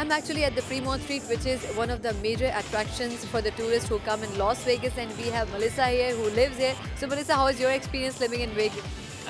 I'm actually at the Fremont Street, which is one of the major attractions for the tourists who come in Las Vegas, and we have Melissa here who lives here. So Melissa, how is your experience living in Vegas?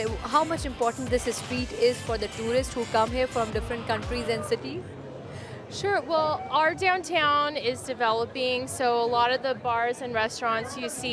And how much important this street is for the tourists who come here from different countries and cities? Sure. Well, our downtown is developing, so a lot of the bars and restaurants you see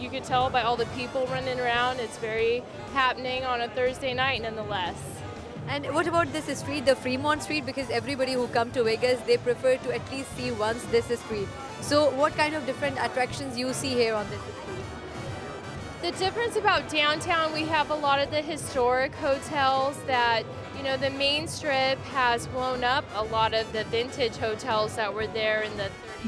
You could tell by all the people running around. It's very happening on a Thursday night, nonetheless. And what about this street, the Fremont Street? Because everybody who come to Vegas, they prefer to at least see once this street. So what kind of different attractions you see here on this street? The difference about downtown, we have a lot of the historic hotels that, you know, the main strip has blown up. A lot of the vintage hotels that were there in the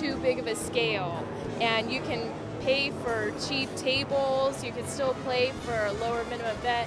too big of a scale, and you can pay for cheap tables. You can still play for a lower minimum bet.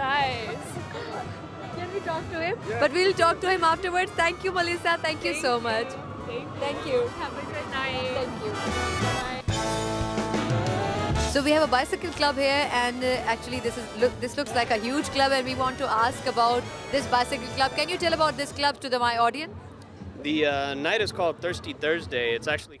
Nice. Can we talk to him? But we'll talk to him afterwards. Thank you, Melissa. Thank you so much. Thank you. Have a good night. Thank you. So we have a bicycle club here, and actually this looks like a huge club, and we want to ask about this bicycle club. Can you tell about this club to my audience? The night is called Thirsty Thursday. It's actually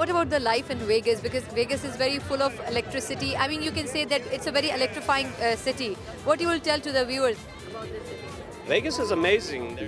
What about the life in Vegas? Because Vegas is very full of electricity. I mean, you can say that it's a very electrifying city. What you will tell to the viewers about this city? Vegas is amazing.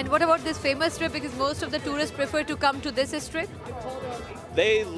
And what about this famous strip? Because most of the tourists prefer to come to this strip. They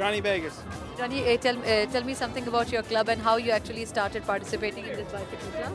Johnny Vegas. Johnny, tell me something about your club and how you actually started participating in this bicycle club.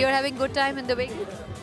You're having good time in the Vegas.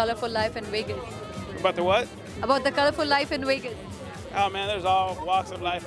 colorful life in Vegas? About the what? About the colorful life in Vegas. Oh man, there's all walks of life.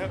Yep.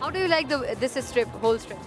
How do you like this trip, whole trip?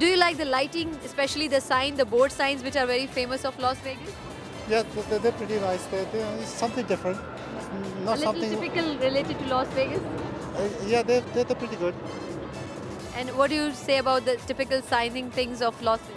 do you like the lighting, especially the board signs which are very famous of Las Vegas? Yeah, they're pretty nice. It's something different. A Not little something. typical related to Las Vegas. Yeah, they're pretty good. And what do you say about the typical signing things of Las Vegas?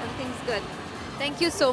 Everything's good. Thank you so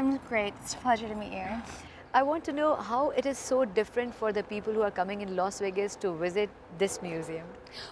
I'm great. It's a pleasure to meet you. I want to know how it is so different for the people who are coming in Las Vegas to visit this museum.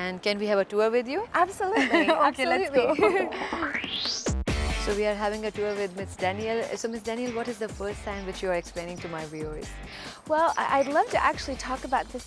And can we have a tour with you? Absolutely. Okay, let's go. Absolutely. So we are having a tour with Miss Danielle. So Miss Danielle, what is the first sign which you are explaining to my viewers? Well, I'd love to actually talk about this.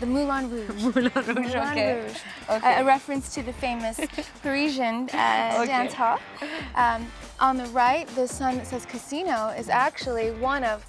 The Moulin Rouge. Moulin Rouge. Moulin Okay. Rouge. Okay. A reference to the famous Parisian dance hall. On the right, the sign that says casino is actually one of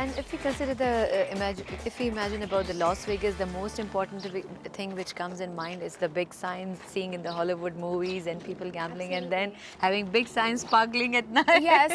And if we consider if we imagine about the Las Vegas, the most important thing which comes in mind is the big signs seeing in the Hollywood movies and people gambling and then having big signs sparkling at night. Yes,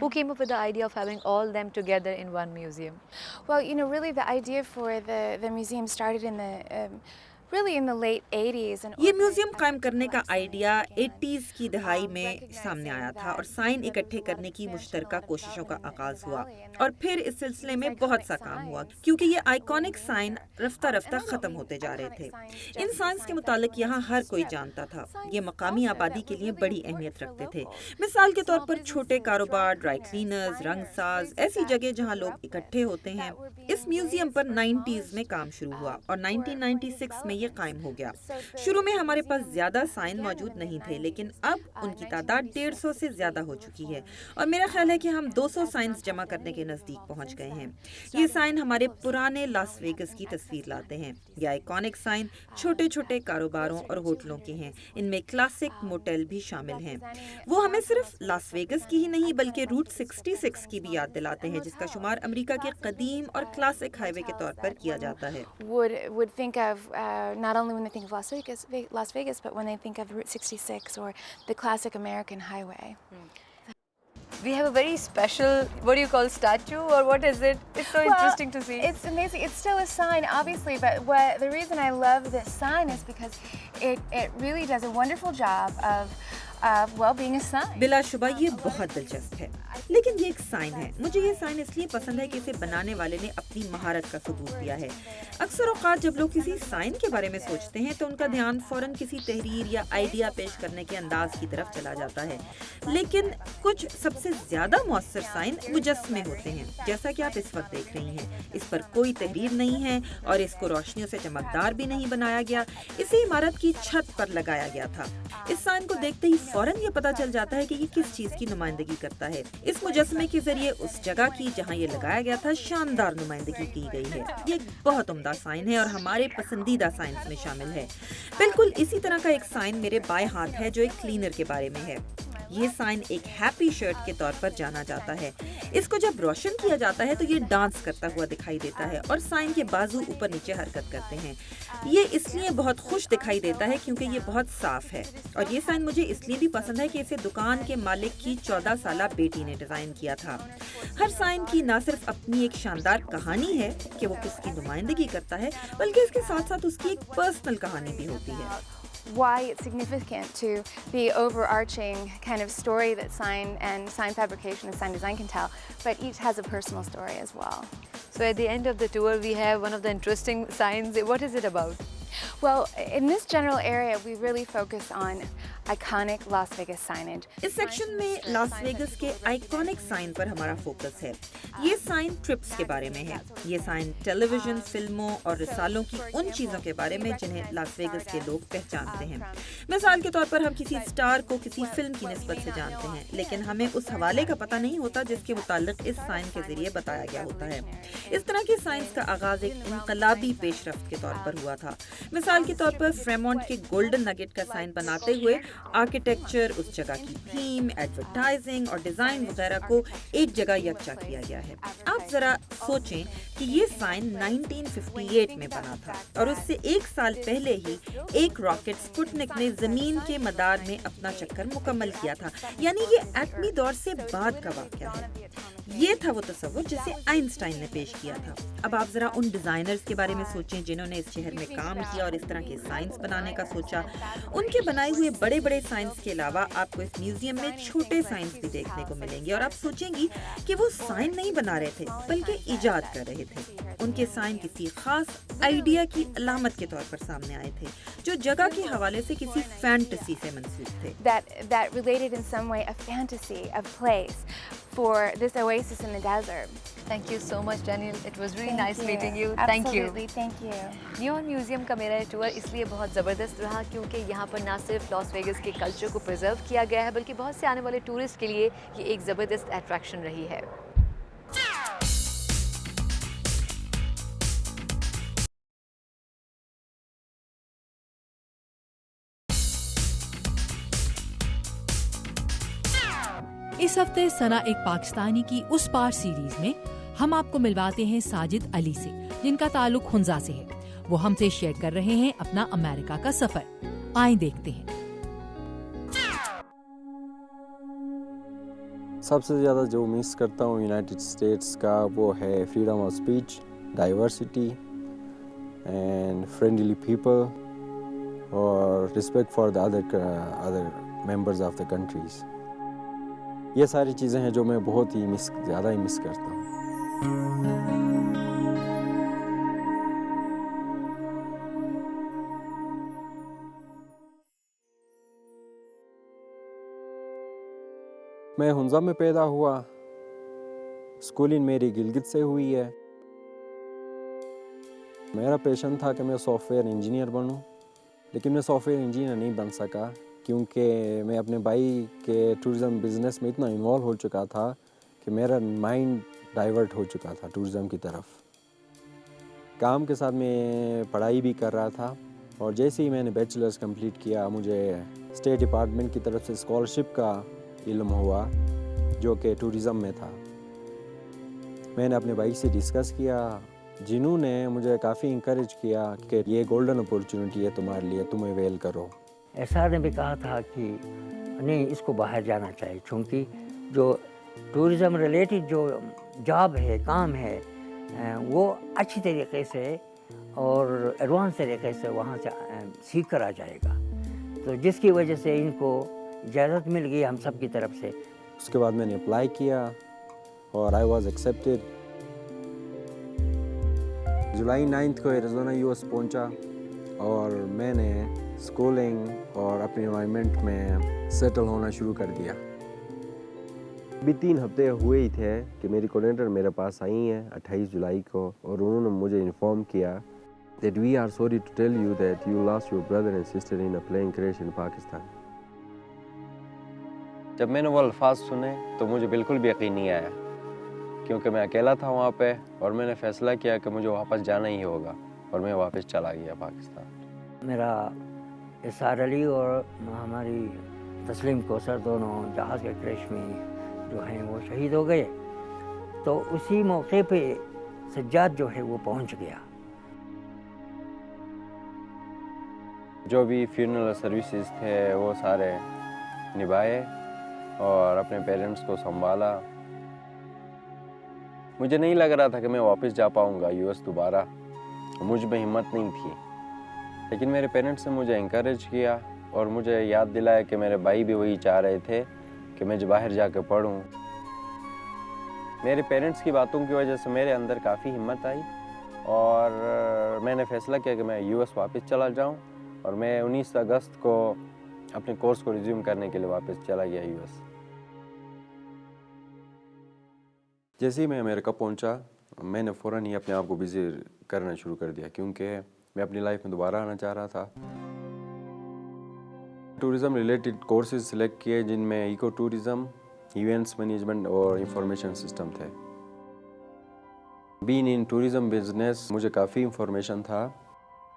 Who came up with the idea of having all them together in one museum? Well, you know, really the idea for the museum started in the really in the late 80s. And یہ museum قائم کرنے کا idea 80s کی دہائی میں سامنے آیا تھا اور سائن اکٹھے کرنے کی مشترکہ کوششوں کا آغاز ہوا اور پھر اس سلسلے میں بہت سا کام ہوا کیونکہ یہ آئیکونک سائن رفتہ رفتہ ختم ہوتے جا رہے تھے. ان سائنس کے متعلق یہاں ہر کوئی جانتا تھا. یہ مقامی آبادی کے لیے بڑی اہمیت رکھتے تھے. مثال کے طور پر چھوٹے کاروبار، ڈرائی کلینرز، رنگ ساز، ایسی جگہ جہاں لوگ اکٹھے ہوتے ہیں. اس میوزیم پر 90s میں کام شروع ہوا اور 1996 میں یہ قائم ہو گیا. شروع میں ہمارے پاس زیادہ سائن موجود نہیں تھے لیکن اب ان کی تعداد 150 سے زیادہ ہو چکی ہے اور میرا خیال ہے کہ ہم 200 سائنس جمع کرنے کے نزدیک پہنچ گئے ہیں. یہ سائن ہمارے پرانے لاس ویگس کی تصویر لاتے ہیں. یہ آئیکونک سائن چھوٹے چھوٹے کاروباروں اور ہوٹلوں کے ہیں. ان میں کلاسک موٹل بھی شامل ہیں. وہ ہمیں صرف لاس ویگس کی ہی نہیں بلکہ روٹ 66 کی بھی یاد دلاتے ہیں جس کا شمار امریکہ کے قدیم اور کلاسک ہائی وے کے طور پر کیا جاتا ہے. would think of not only when they think of Las Vegas, but when they think of Route 66 or the classic American highway. We have a very special, what do you call, statue or what is it? It's so interesting to see. It's amazing. It's still a sign, obviously, but the reason I love this sign is because it really does a wonderful job of being a sign. بلا شبہ یہ بہت دلچسپ ہے لیکن یہ ایک sign ہے. مجھے یہ سائن اس لیے پسند ہے کہ اسے بنانے والے نے اپنی مہارت کا ثبوت دیا ہے. اکثر اوقات جب لوگ کسی سائن کے بارے میں سوچتے ہیں تو ان کا دھیان فوراً کسی تحریر یا آئیڈیا پیش کرنے کے انداز کی طرف چلا جاتا ہے لیکن کچھ سب سے زیادہ مؤثر سائن مجسمے ہوتے ہیں جیسا کہ آپ اس وقت دیکھ رہی ہیں. اس پر کوئی تحریر نہیں ہے اور اس کو روشنیوں سے چمکدار بھی نہیں بنایا گیا. اسے عمارت کی چھت پر لگایا گیا تھا. اس سائن کو دیکھتے ہی فوراً یہ پتا چل جاتا ہے کہ یہ کس چیز کی نمائندگی کرتا ہے. اس مجسمے کے ذریعے اس جگہ کی جہاں یہ لگایا گیا تھا شاندار نمائندگی کی گئی ہے. یہ ایک بہت عمدہ سائن ہے اور ہمارے پسندیدہ سائنس میں شامل ہے. بالکل اسی طرح کا ایک سائن میرے بائیں ہاتھ ہے جو ایک کلینر کے بارے میں ہے. یہ سائن ایک ہیپی شرٹ کے طور پر جانا جاتا ہے. اس کو جب روشن کیا جاتا ہے تو یہ ڈانس کرتا ہوا دکھائی دیتا ہے اور سائن کے بازو اوپر نیچے حرکت کرتے ہیں. یہ اس لیے بہت خوش دکھائی دیتا ہے کیونکہ یہ بہت صاف ہے اور یہ سائن مجھے اس لیے بھی پسند ہے کہ اسے دکان کے مالک کی 14 سالہ بیٹی نے ڈیزائن کیا تھا. ہر سائن کی نہ صرف اپنی ایک شاندار کہانی ہے کہ وہ کس کی نمائندگی کرتا ہے بلکہ اس کے ساتھ ساتھ اس کی ایک پرسنل کہانی بھی ہوتی ہے. Why it's significant to be overarching kind of story that sign and sign fabrication and sign design can tell, but each has a personal story as well. So at the end of the tour we have one of the interesting signs. What is it about? Well, in this general area we really focus on iconic Las Vegas signage. Us section میں لاس Vegas کے iconic sign پر ہمارا focus ہے. یہ sign trips کے بارے میں ہے. یہ سائن ٹیلی ویژن فلموں اور رسالوں کی ان چیزوں کے بارے میں جنہیں لاس ویگس کے لوگ پہچانتے ہیں. مثال کے طور پر ہم کسی اسٹار کو کسی فلم کی نسبت سے جانتے ہیں لیکن ہمیں اس حوالے کا پتہ نہیں ہوتا جس کے متعلق اس سائن کے ذریعے بتایا گیا ہوتا ہے. اس طرح کے سائنس کا آغاز ایک انقلابی پیش رفت کے طور پر ہوا تھا. مثال کے طور پر فریمونٹ کے گولڈن نگیٹ کا سائن بناتے ہوئے آرکیٹیکچر، اس جگہ کی تھیم، ایڈورٹائزنگ اور ڈیزائن وغیرہ کو ایک جگہ یکجا کیا گیا ہے. آپ ذرا سوچیں کہ یہ سائن 1958 میں بنا تھا اور اس سے ایک سال پہلے ہی ایک راکٹ سپوٹنک نے زمین کے مدار میں اپنا چکر مکمل کیا تھا. یعنی یہ ایٹمی دور سے بعد کا واقعہ ہے. یہ تھا وہ تصور جسے آئنسٹائن نے پیش کیا تھا. اب آپ ذرا ان ڈیزائنرز کے بارے میں سوچیں جنہوں نے اس شہر میں کام کیا اور اس طرح کے سائنس بنانے کا سوچا. ان کے بنائے ہوئے بڑے بڑے سائنس کے علاوہ آپ کو اس میوزیم میں چھوٹے سائنس بھی دیکھنے کو ملیں گے اور آپ سوچیں گی کہ وہ سائن نہیں بنا رہے تھے بلکہ ایجاد کر رہے تھے. ان کے سائن کسی خاص آئیڈیا کی علامت کے طور پر سامنے آئے تھے جو جگہ کے حوالے سے کسی فینٹیسی سے منسوب تھے. That related in some way a fantasy of place for this oasis in the desert. Thank you so much, Daniel. It was really nice meeting you. Absolutely, thank you. Neon museum کا میرا tour اس لیے بہت زبردست رہا کیونکہ یہاں پر نہ صرف لاس ویگس کے کلچر کو پرزرو کیا گیا ہے بلکہ بہت سے آنے والے ٹورسٹ کے لیے یہ ایک زبردست اٹریکشن رہی ہے. اس ہفتے ثنا ایک پاکستانی کی اس پار سیریز میں ہم آپ کو ملواتے ہیں ساجد علی سے جن کا تعلق ہنزا سے ہے. وہ ہم سے شیئر کر رہے ہیں اپنا امریکہ کا سفر. آئیں دیکھتے ہیں. سب سے زیادہ جو مس کرتا ہوں یونائٹڈ اسٹیٹس کا وہ ہے freedom of speech, diversity and friendly people or respect for the other members of the countries. یہ ساری چیزیں ہیں جو میں بہت ہی زیادہ ہی مس کرتا ہوں. میں ہنزا میں پیدا ہوا. اسکولنگ میری گلگت سے ہوئی ہے. میرا پیشن تھا کہ میں سافٹ ویئر انجینئر بنوں، لیکن میں سافٹ ویئر انجینئر نہیں بن سکا کیونکہ میں اپنے بھائی کے ٹورزم بزنس میں اتنا انوالو ہو چکا تھا کہ میرا مائنڈ ڈائیورٹ ہو چکا تھا ٹورزم کی طرف. کام کے ساتھ میں پڑھائی بھی کر رہا تھا، اور جیسے ہی میں نے بیچلرز کمپلیٹ کیا مجھے اسٹیٹ ڈپارٹمنٹ کی طرف سے اسکالرشپ کا علم ہوا جو کہ ٹورزم میں تھا. میں نے اپنے بھائی سے ڈسکس کیا، جنہوں نے مجھے کافی انکریج کیا کہ یہ گولڈن اپورچونٹی ہے تمہارے لیے، تم اویل کرو. SR نے بھی کہا تھا کہ نہیں، اس کو باہر جانا چاہیے، چونکہ جو ٹورزم ریلیٹڈ جو جاب ہے، کام ہے، وہ اچھی طریقے سے اور ایڈوانس طریقے سے وہاں سے سیکھ کر آ جائے گا. تو جس کی وجہ سے ان کو اجازت مل گئی ہم سب کی طرف سے. اس کے بعد میں نے اپلائی کیا اور آئی واز ایکسیپٹیڈ. جولائی 9 کو ایریزونا US پہنچا اور میں نے اسکولنگ اور اپنے انوائرمنٹ میں سیٹل ہونا شروع کر دیا. ابھی 3 ہفتے ہوئے ہی تھے کہ میری کوآرڈینیٹر میرے پاس آئی ہیں 28 جولائی کو، اور انہوں نے مجھے انفارم کیا that we are sorry to tell you that you lost your brother and sister in a plane crash in Pakistan. جب میں نے وہ الفاظ سنے تو مجھے بالکل بھی یقین نہیں آیا، کیونکہ میں اکیلا تھا وہاں پہ، اور میں نے فیصلہ کیا کہ مجھے واپس جانا ہی ہوگا، اور میں واپس چلا گیا پاکستان. میرا SR علی اور ہماری تسلیم کوثر دونوں جہاز کے کریش میں جو ہیں وہ شہید ہو گئے. تو اسی موقع پہ سجاد جو ہے وہ پہنچ گیا. جو بھی فیونرل سروسز تھے وہ سارے نبھائے اور اپنے پیرنٹس کو سنبھالا. مجھے نہیں لگ رہا تھا کہ میں واپس جا پاؤں گا US دوبارہ، مجھ میں ہمت نہیں تھی، لیکن میرے پیرنٹس نے مجھے انکریج کیا اور مجھے یاد دلایا کہ میرے بھائی بھی وہی چاہ رہے تھے کہ میں باہر جا کے پڑھوں. میرے پیرنٹس کی باتوں کی وجہ سے میرے اندر کافی ہمت آئی، اور میں نے فیصلہ کیا کہ میں US واپس چلا جاؤں، اور میں 19 اگست کو اپنے کورس کو ریزیوم کرنے کے لیے واپس چلا گیا US. جیسے ہی میں امریکہ پہنچا میں نے فوراً ہی اپنے آپ کو بزی کرنا شروع کر دیا، کیونکہ میں اپنی لائف میں دوبارہ آنا چاہ رہا تھا. ٹورزم ریلیٹڈ کورسز سلیکٹ کیے جن میں ایکو ٹورزم، ایونٹس مینجمنٹ اور انفارمیشن سسٹم تھے. بین ان ٹورزم بزنس مجھے کافی انفارمیشن تھا،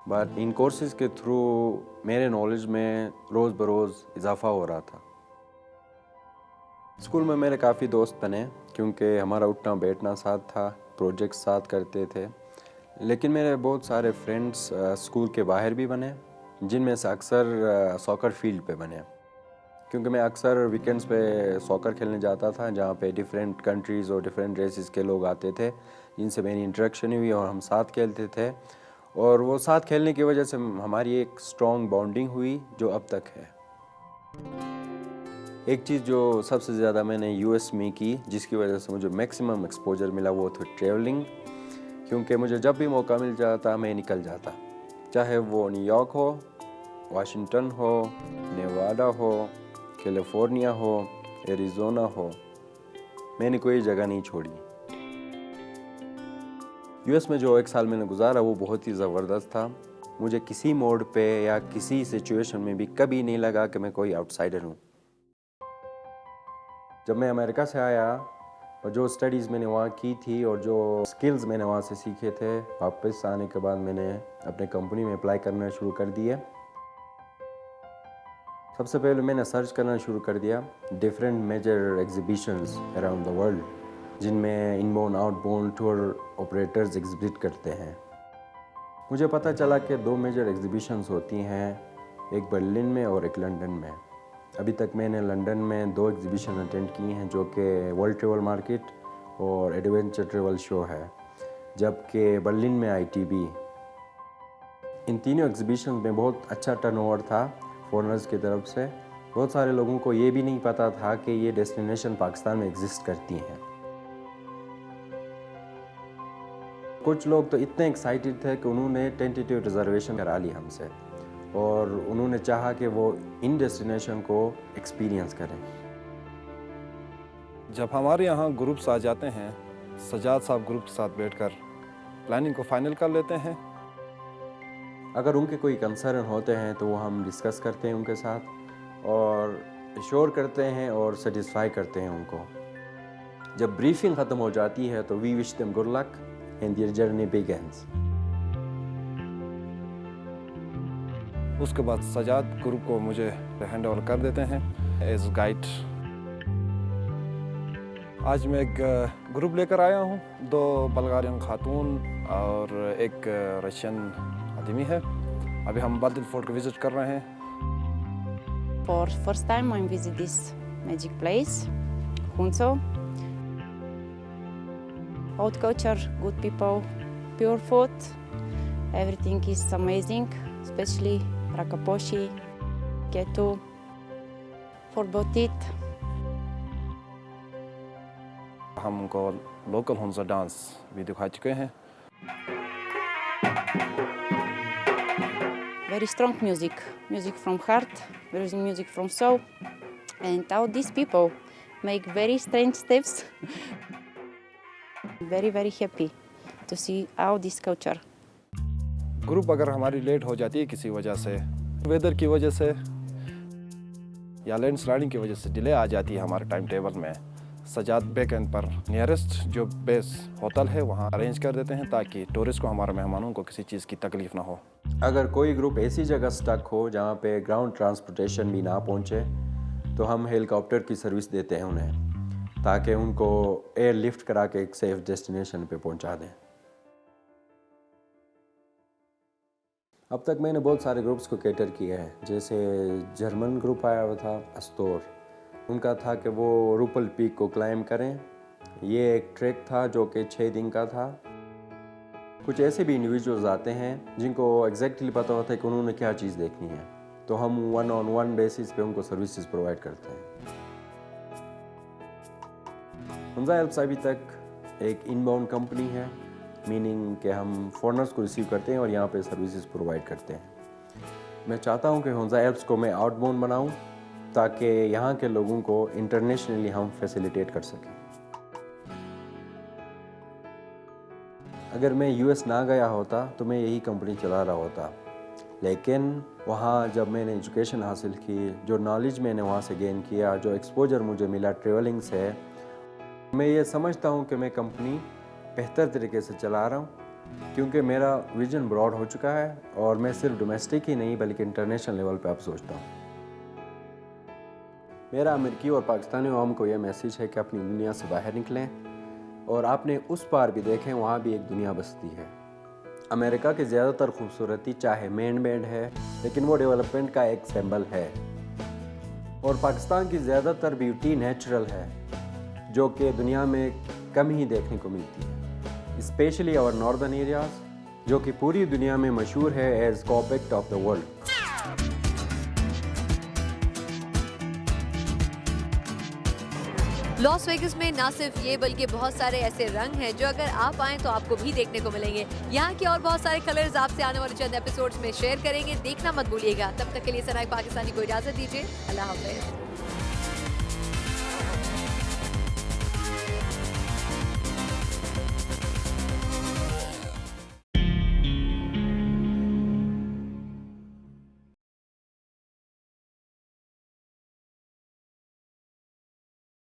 بٹ ان کورسز کے تھرو میرے نالج میں روز بروز اضافہ ہو رہا تھا. اسکول میں میرے کافی دوست بنے کیونکہ ہمارا اٹھنا بیٹھنا ساتھ تھا، پروجیکٹس ساتھ کرتے تھے. لیکن میرے بہت سارے فرینڈس اسکول کے باہر بھی بنے، جن میں سے اکثر ساکر فیلڈ پہ بنے، کیونکہ میں اکثر ویکینڈز پہ ساکر کھیلنے جاتا تھا، جہاں پہ ڈیفرینٹ کنٹریز اور ڈیفرینٹ ریسز کے لوگ آتے تھے، جن سے میری انٹریکشن ہوئی اور ہم ساتھ کھیلتے تھے. اور وہ ساتھ کھیلنے کی وجہ سے ہماری ایک اسٹرانگ بانڈنگ ہوئی جو اب تک ہے. ایک چیز جو سب سے زیادہ میں نے US میں کی، جس کی وجہ سے مجھے میکسیمم ایکسپوجر ملا، وہ تھی ٹریولنگ. کیونکہ مجھے جب بھی موقع مل جاتا میں نکل جاتا، چاہے وہ نیو یارک ہو، واشنگٹن ہو، نیواڈا ہو، کیلیفورنیا ہو، ایریزونا ہو، میں نے کوئی جگہ نہیں چھوڑی. US میں جو 1 سال میں نے گزارا وہ بہت ہی زبردست تھا. مجھے کسی موڈ پہ یا کسی سچویشن میں بھی کبھی نہیں لگا کہ میں کوئی آؤٹ سائڈر ہوں. جب میں امریکہ سے آیا اور جو اسٹڈیز میں نے وہاں کی تھی اور جو اسکلز میں نے وہاں سے سیکھے تھے، واپس آنے کے بعد میں نے اپنے کمپنی میں اپلائی کرنا شروع کر دیے. سب سے پہلے میں نے سرچ کرنا شروع کر دیا different major exhibitions around the world, جن میں inbound outbound tour operators exhibit کرتے ہیں. مجھے پتہ چلا کہ 2 میجر ایگزیبیشنز ہوتی ہیں، ایک برلن میں اور ایک لنڈن میں. ابھی تک میں نے لنڈن میں 2 ایگزیبیشن اٹینڈ کی ہیں، جو کہ ورلڈ ٹریول مارکیٹ اور ایڈونچر ٹریول شو ہے، جبکہ برلن میں ITB. ان تینوں ایگزیبیشن میں بہت اچھا ٹرن اوور تھا فورنرز کی طرف سے. بہت سارے لوگوں کو یہ بھی نہیں پتہ تھا کہ یہ ڈیسٹینیشن پاکستان میں ایگزسٹ کرتی ہیں. کچھ لوگ تو اتنے ایکسائٹیڈ تھے کہ انہوں نے ٹینٹیٹیو ریزرویشن کرا لی ہم سے اور انہوں نے چاہا کہ وہ ان ڈیسٹینیشن کو ایکسپیرینس کریں. جب ہمارے یہاں گروپس آ جاتے ہیں سجاد صاحب گروپ کے ساتھ بیٹھ کر پلاننگ کو فائنل کر لیتے ہیں. اگر ان کے کوئی کنسرن ہوتے ہیں تو وہ ہم ڈسکس کرتے ہیں ان کے ساتھ اور ایشور کرتے ہیں اور سیٹسفائی کرتے ہیں ان کو. جب بریفنگ ختم ہو جاتی ہے تو we wish them good luck and their journey begins. اس کے بعد سجاد گروپ کو مجھے ہینڈ اوور کر دیتے ہیں ایز گائیڈ. آج میں ایک گروپ لے کر آیا ہوں, 2 بلغارین خاتون اور ایک رشین آدمی ہے. ابھی ہم بادل فورٹ کو وزٹ کر رہے ہیں. For first time I visit this magic place, Hunzo. Old culture, good people, pure food. Everything is amazing, especially Rakaposhi, Ketu, Fort Botit. ہم ان کو لوکل ہنزا ڈانس بھی دکھا چکے ہیں. Very strong music, music from heart, very music from soul, and all these people make very strange steps. Very very happy to see all this culture. Group اگر ہماری late ہو جاتی ہے کسی وجہ سے, ویدر کی وجہ سے یا لینڈ سلائڈنگ کی وجہ سے ڈیلے آ جاتی ہے ہمارے ٹائم ٹیبل میں, Sajjad back and per nearest جو بیس ہوٹل ہے وہاں ارینج کر دیتے ہیں تاکہ ٹورسٹ کو, ہمارے مہمانوں کو کسی چیز کی تکلیف نہ ہو. اگر کوئی گروپ ایسی جگہ سٹک ہو جہاں پہ گراؤنڈ ٹرانسپورٹیشن بھی نہ پہنچے تو ہم ہیلی کاپٹر کی سروس دیتے ہیں انہیں تاکہ ان کو ایئر لفٹ کرا کے ایک سیف ڈیسٹینیشن پہ پہنچا دیں. اب تک میں نے بہت سارے گروپس کو کیٹر کیا ہے. جیسے جرمن گروپ آیا ہوا تھا استور, ان کا تھا کہ وہ روپل پیک کو کلائم کریں. یہ ایک ٹریک تھا جو کہ 6 دن کا تھا. کچھ ایسے بھی انڈیویجولز آتے ہیں جن کو ایگزیکٹلی پتہ ہوتا ہے کہ انہوں نے کیا چیز دیکھنی ہے, تو ہم 1-on-1 بیسس پہ ان کو سروسز پرووائڈ کرتے ہیں. ہنزا ہیلپس ابھی تک ایک ان باؤنڈ کمپنی ہے, میننگ کہ ہم فورنرز کو ریسیو کرتے ہیں اور یہاں پہ سروسز پرووائڈ کرتے ہیں. میں چاہتا ہوں کہ ہنزا ہیلپس کو میں آؤٹ باؤنڈ بناؤں تاکہ یہاں کے لوگوں کو انٹرنیشنلی ہم فیسیلیٹیٹ کر سکیں. اگر میں US نہ گیا ہوتا تو میں یہی کمپنی چلا رہا ہوتا, لیکن وہاں جب میں نے ایجوکیشن حاصل کی, جو نالج میں نے وہاں سے گین کیا, جو ایکسپوجر مجھے ملا ٹریولنگ سے, میں یہ سمجھتا ہوں کہ میں کمپنی بہتر طریقے سے چلا رہا ہوں کیونکہ میرا ویژن براڈ ہو چکا ہے اور میں صرف ڈومیسٹک ہی نہیں بلکہ انٹرنیشنل لیول پہ اب سوچتا ہوں. میرا امریکی اور پاکستانی عوام کو یہ میسیج ہے کہ اپنی دنیا سے باہر نکلیں اور آپ نے اس پار بھی دیکھیں, وہاں بھی ایک دنیا بستی ہے. امریکہ کی زیادہ تر خوبصورتی چاہے مین میڈ ہے لیکن وہ ڈیولپمنٹ کا ایک سمبل ہے, اور پاکستان کی زیادہ تر بیوٹی نیچرل ہے جو کہ دنیا میں کم ہی دیکھنے کو ملتی ہے, اسپیشلی اور ناردرن ایریاز جو کہ پوری دنیا میں مشہور ہے as capital of the world. Las Vegas میں نہ صرف یہ بلکہ بہت سارے ایسے رنگ ہیں جو اگر آپ آئیں تو آپ کو بھی دیکھنے کو ملیں گے. یہاں کے اور بہت سارے کلرز آپ سے آنے والے چند ایپیسوڈز میں شیئر کریں گے, دیکھنا مت بھولیے گا. تب تک کے لیے ثنا ایک پاکستانی کو اجازت دیجیے. اللہ حافظ.